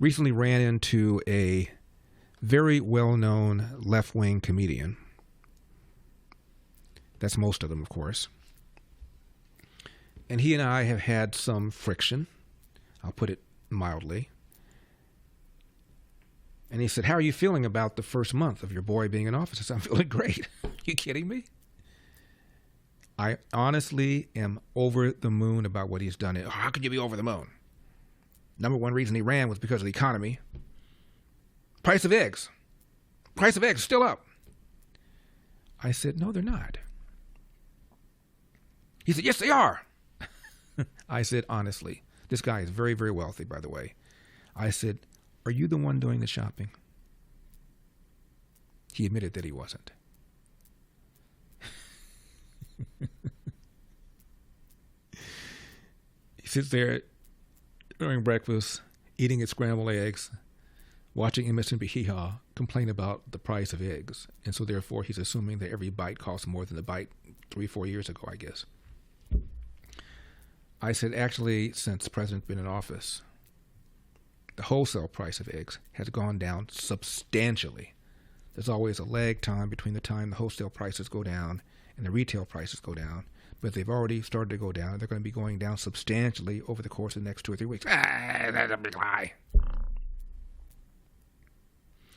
recently ran into a very well-known left-wing comedian. That's most of them, of course. And he and I have had some friction. I'll put it mildly. And he said, "How are you feeling about the first month of your boy being in office?" I said, "I'm feeling great." You kidding me? I honestly am over the moon about what he's done. How could you be over the moon? Number one reason he ran was because of the economy. Price of eggs. Price of eggs still up. I said, "No, they're not." He said, "Yes, they are." I said, honestly, this guy is very, very wealthy, by the way. I said, "Are you the one doing the shopping?" He admitted that he wasn't. He sits there during breakfast, eating his scrambled eggs, watching MSNBC hee-haw complain about the price of eggs. And so therefore he's assuming that every bite costs more than the bite 3-4 years ago, I guess. I said, actually, since the president's been in office, the wholesale price of eggs has gone down substantially. There's always a lag time between the time the wholesale prices go down and the retail prices go down. But they've already started to go down. They're going to be going down substantially over the course of the next 2 or 3 weeks. That's a big lie.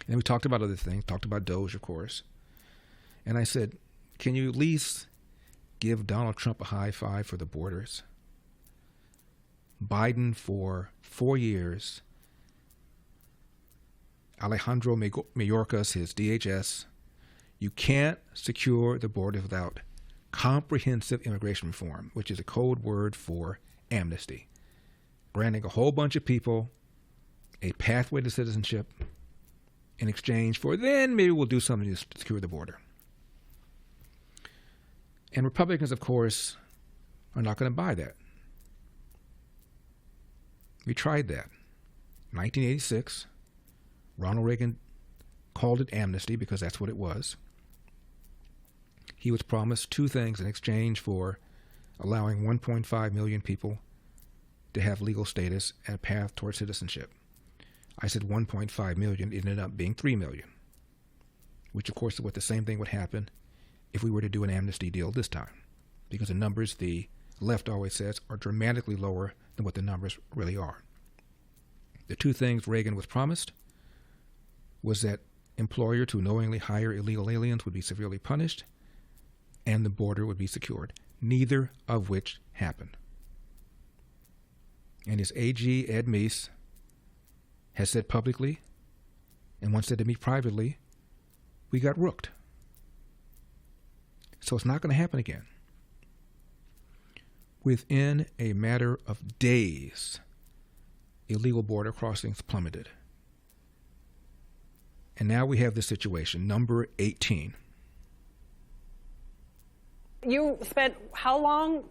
And we talked about other things, talked about Doge, of course. And I said, can you at least give Donald Trump a high five for the borders? Biden for 4 years. Alejandro Mayorkas, his DHS. You can't secure the border without comprehensive immigration reform, which is a code word for amnesty. Granting a whole bunch of people a pathway to citizenship in exchange for then maybe we'll do something to secure the border. And Republicans, of course, are not going to buy that. We tried that. 1986, Ronald Reagan called it amnesty because that's what it was. He was promised 2 things in exchange for allowing 1.5 million people to have legal status and a path toward citizenship. I said 1.5 million. It ended up being 3 million, which of course is what the same thing would happen if we were to do an amnesty deal this time, because the numbers the left always says are dramatically lower than what the numbers really are. The 2 things Reagan was promised was that employers who knowingly hire illegal aliens would be severely punished and the border would be secured, neither of which happened. And his AG, Ed Meese, has said publicly, and once said to me privately, we got rooked. So it's not going to happen again. Within a matter of days, illegal border crossings plummeted. And now we have this situation, number 18. You spent how long,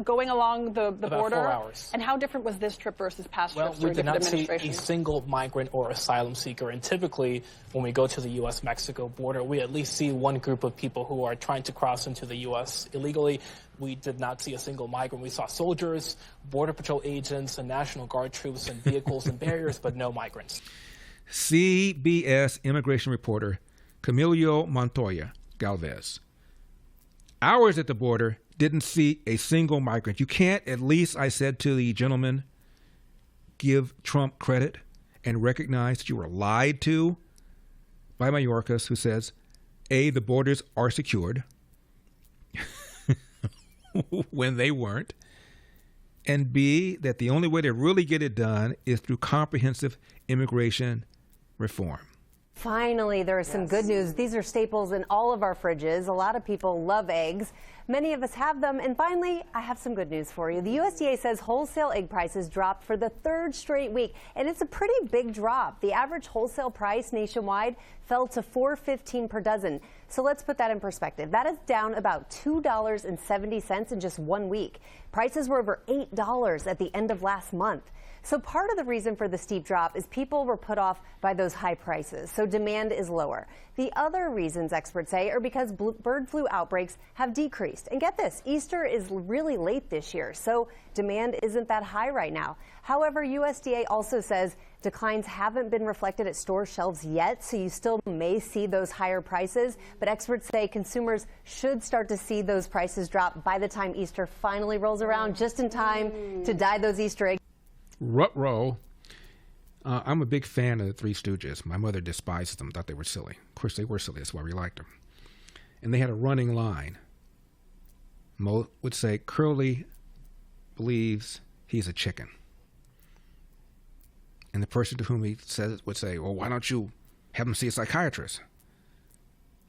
going along the About border? 4 hours. And how different was this trip versus past trips Well, we during did different not see administrations? a single migrant or asylum seeker. And typically, when we go to the U.S.-Mexico border, we at least see one group of people who are trying to cross into the U.S. illegally. We did not see a single migrant. We saw soldiers, Border Patrol agents, and National Guard troops and vehicles and barriers, but no migrants. CBS immigration reporter Camilo Montoya Galvez. Hours at the border, didn't see a single migrant. You can't, at least, I said to the gentleman, give Trump credit and recognize that you were lied to by Mayorkas, who says, A, the borders are secured when they weren't, and B, that the only way to really get it done is through comprehensive immigration reform. Finally, there is some good news. These are staples in all of our fridges. A lot of people love eggs. Many of us have them. And finally, I have some good news for you. The USDA says wholesale egg prices dropped for the 3rd straight week, and it's a pretty big drop. The average wholesale price nationwide fell to $4.15 per dozen. So let's put that in perspective. That is down about $2.70 in just 1 week. Prices were over $8 at the end of last month. So part of the reason for the steep drop is people were put off by those high prices, so demand is lower. The other reasons, experts say, are because bird flu outbreaks have decreased. And get this, Easter is really late this year, so demand isn't that high right now. However, USDA also says Declines haven't been reflected at store shelves yet, so you still may see those higher prices. But experts say consumers should start to see those prices drop by the time Easter finally rolls around, just in time to dye those Easter eggs. Ruh-roh. I'm a big fan of the Three Stooges. My mother despised them, thought they were silly. Of course, they were silly. That's why we liked them. And they had a running line. Mo would say, Curly believes he's a chicken. And the person to whom he says would say, well, why don't you have him see a psychiatrist?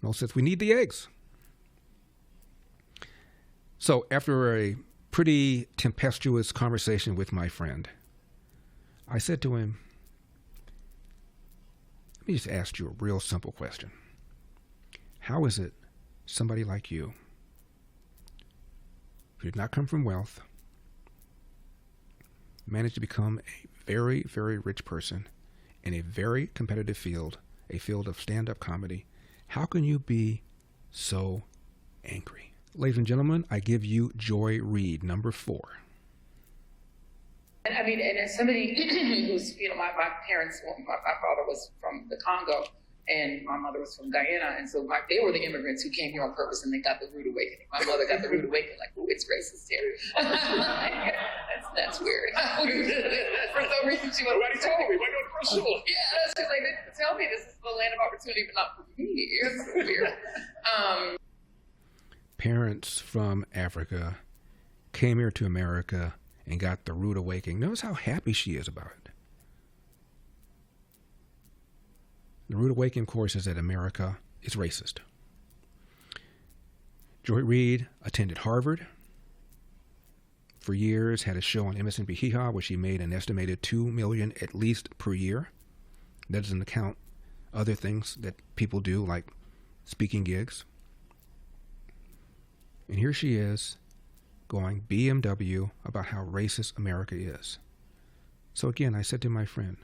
Mo says, we need the eggs. So after a pretty tempestuous conversation with my friend, I said to him, let me just ask you a real simple question. How is it somebody like you, who did not come from wealth, managed to become a very, very rich person in a very competitive field, a field of stand-up comedy? How can you be so angry? Ladies and gentlemen, I give you Joy Reid, number 4. And I mean, and as somebody who's, my parents, my father was from the Congo and my mother was from Guyana. And so they were the immigrants who came here on purpose and they got the rude awakening. My mother got the rude awakening, like, ooh, it's racist here. that's weird. For some reason, she was like, told me, why go to first school? Yeah, she's like, tell me this is the land of opportunity, but not for me. It's weird. Parents from Africa came here to America and got the rude awakening. Notice how happy she is about it. The rude awakening, of course, is that America is racist. Joy Reid attended Harvard for years, had a show on MSNBC where she made an estimated $2 million at least per year. That doesn't account other things that people do, like speaking gigs. And here she is, going BMW about how racist America is. So again, I said to my friend,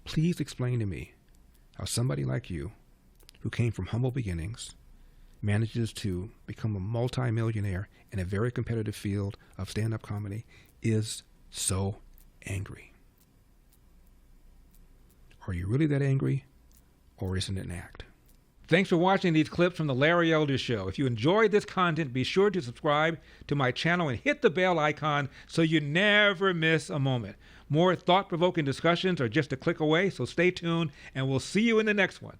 please explain to me how somebody like you, who came from humble beginnings, manages to become a multi-millionaire in a very competitive field of stand-up comedy, is so angry. Are you really that angry, or isn't it an act? Thanks for watching these clips from The Larry Elder Show. If you enjoyed this content, be sure to subscribe to my channel and hit the bell icon so you never miss a moment. More thought-provoking discussions are just a click away, so stay tuned, and we'll see you in the next one.